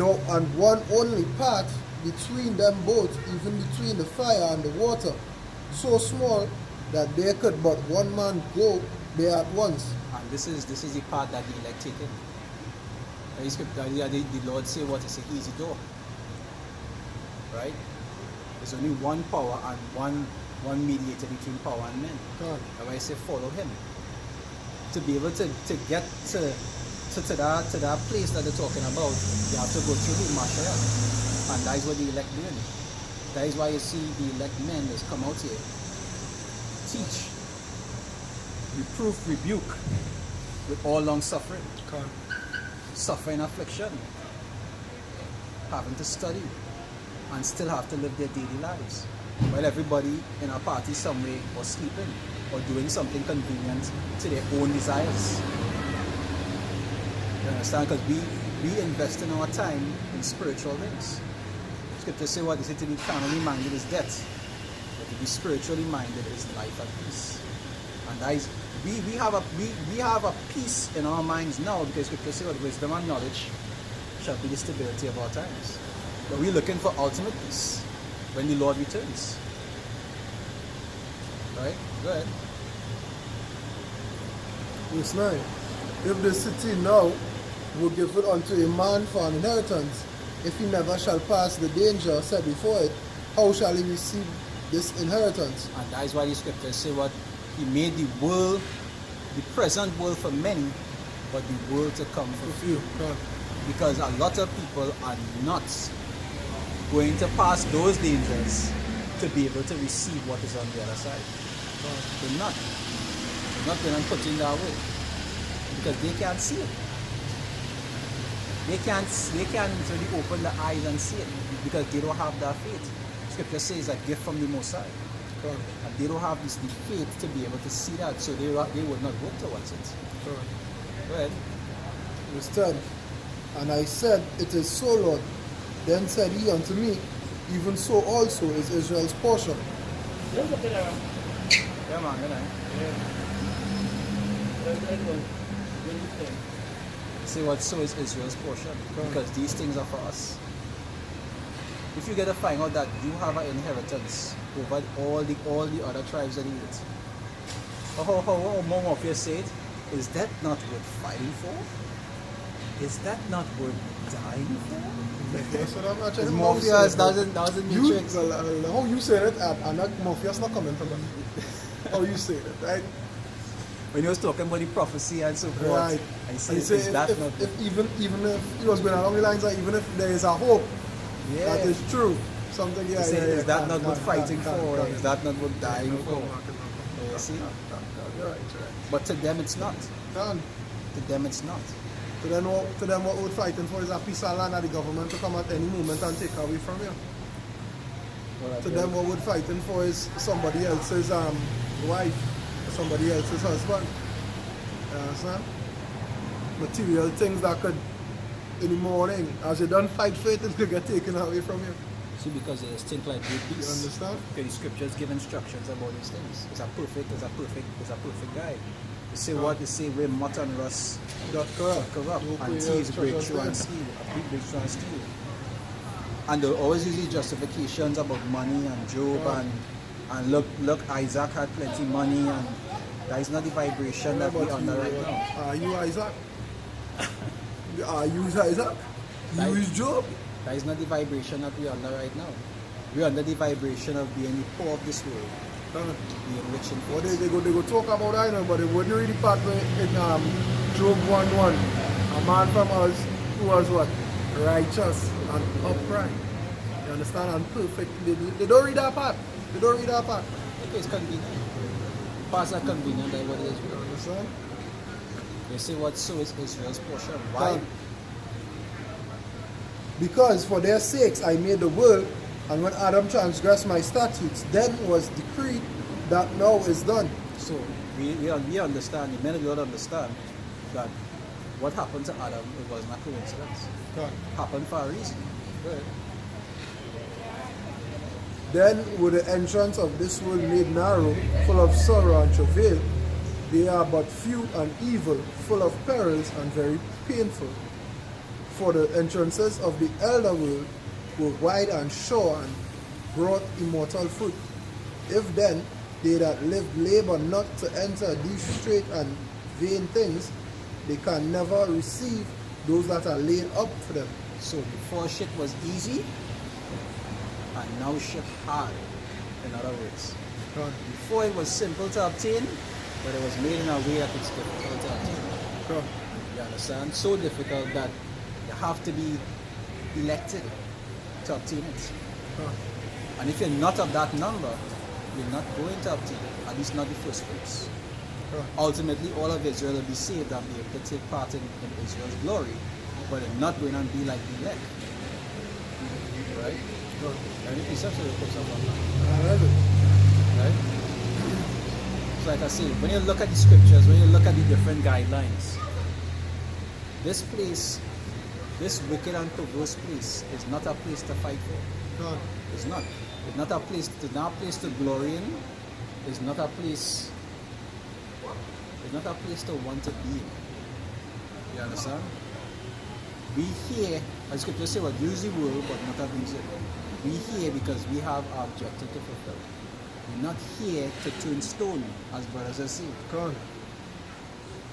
one only path between them both, even between the fire and the water, so small that there could but one man go there at once. And this is the path that the elect taken. The Lord say what is an easy door. Right? There's only one power and one mediator between power and men. God. That's why I say follow him. To be able to get to that place that they're talking about, you have to go through the Mashiach. And that is what the elect doing. That is why you see the elect men that's come out here. Teach, reproof, rebuke with all long suffering. God. Suffering affliction. Having to study and still have to live their daily lives. While everybody in our party somewhere or sleeping or doing something convenient to their own desires. You understand? Because we invest in our time in spiritual things. Scripture say what? They say to be carnally minded is death. But to be spiritually minded is life and peace. And that is, we have a peace in our minds now because Scripture say what? Wisdom and knowledge shall be the stability of our times. But we're looking for ultimate peace when the Lord returns. Right? Go ahead. Verse 9. If the city now will give it unto a man for an inheritance, if he never shall pass the danger set before it, how shall he receive this inheritance? And that is why the scriptures say what? He made the world, the present world for many, but the world to come for few. God. Because a lot of people are not going to pass those dangers to be able to receive what is on the other side. They're not. They're not going to put in that way. Because they can't see it. They can't really open the eyes and see it because they don't have that faith. Scripture says a gift from the Most High. And they don't have the faith to be able to see that, so they would not work towards it. Go ahead. Verse 10. And I said, It is so, Lord. Then said he unto me, Even so also is Israel's portion. Yeah, man, good night. See what so is Israel's portion, because these things are for us. If you get to find out that you have an inheritance over all the other tribes of the earth, how more of you say it, is that not worth fighting for? Is that not worth dying for? That's what I'm actually Morpheus doesn't mean tricks. How you say it, and not Morpheus not coming to me. How you say it, right? When he was talking about the prophecy and so forth, Right. I said, And he is said that if, not if even if he was going along the lines of even if there is a hope yeah. that is true, something He said, is that not worth fighting for? Is that not worth dying for? You see? You're right. But to them it's not. Done. To them it's not. To them what we're fighting for is a piece of land that the government to come at any moment and take away from you. Well, To them what we're fighting for is somebody else's wife, somebody else's husband. You understand? Material things that could in the morning, as you don't fight for it, it could get taken away from you. See, because they stink like great You beasts. understand? Okay, the scriptures give instructions about these things. It's a perfect guide. You say what? You say where moth and rust That correct. corrupt, No and prayer, thieves break treasures through and there. steal. A thief breaks through and steal. And they'll always use these justifications about money and Job and look, Isaac had plenty money and that is not the vibration that we're under right now. Are you Isaac? Are you Isaac? You Right. is Job? That is not the vibration that we're under right now. We're under the vibration of being the poor of this world, being rich in Well, faith. they go talk about I know, but they wouldn't read the part where in Job 1:1. A man from us who was what? Righteous and upright. You understand? And perfect. They don't read that part. They don't read that part. Okay, it's convenient. Parts are convenient like what it is. You understand? They say what so is Israel's portion. Why? Done. Because for their sakes I made the world, and when Adam transgressed my statutes, then was decreed that now is done. So we understand, the men of God understand that what happened to Adam, it was not coincidence. Done. Happened for a reason. Good. Then with the entrance of this world made narrow, full of sorrow and travail, they are but few and evil, full of perils and very painful. For the entrances of the elder world were wide and sure and brought immortal fruit. If then they that live labor not to enter these straight and vain things, they can never receive those that are laid up for them. So before shit was easy, and now shit hard. In other words, Con. before it was simple to obtain, but it was made in a way that it's difficult to obtain. Con. You understand? So difficult that you have to be elected to obtain it. Con. And if you're not of that number, you're not going to obtain it, at least not the first place. Con. Ultimately, all of Israel will be saved and be able to take part in Israel's glory, but they're not going to be like the elect. Right? Con. And if you have to put something on I love it. right? So like I say, when you look at the scriptures, when you look at the different guidelines, this place, this wicked and perverse place, is not a place to fight for. Con. It's not. It's not a place. It's not a place to glory in. It's not a place. It's not a place to want to be in. You understand? We here, as scripture say, what use the world, but not abuse it. We here because we have our objective to fulfill. We're not here to turn stone, as brothers are saying. Con.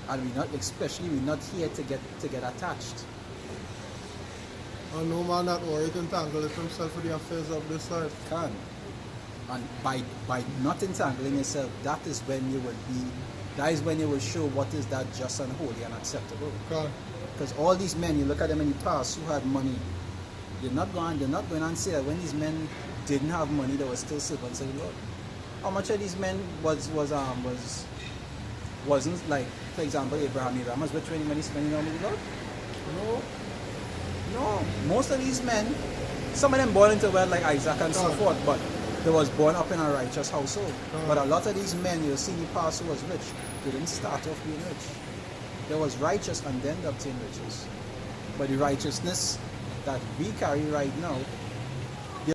And we're not here to get attached. And no man that worried entangleth himself with the affairs of this life. Can. And by not entangling yourself, that is when you will show what is that just and holy and acceptable. Con. Because all these men, you look at them in the past who had money, they're not going and say that when these men didn't have money, they were still servants of the Lord. How much of these men wasn't like, for example, Abraham was betraying when he's spending on the Lord? No. Most of these men, some of them born into wealth like Isaac and so forth, but they was born up in a righteous household. But a lot of these men you'll see in the past who was rich, they didn't start off being rich. They was righteous and then they obtained riches. But the righteousness that we carry right now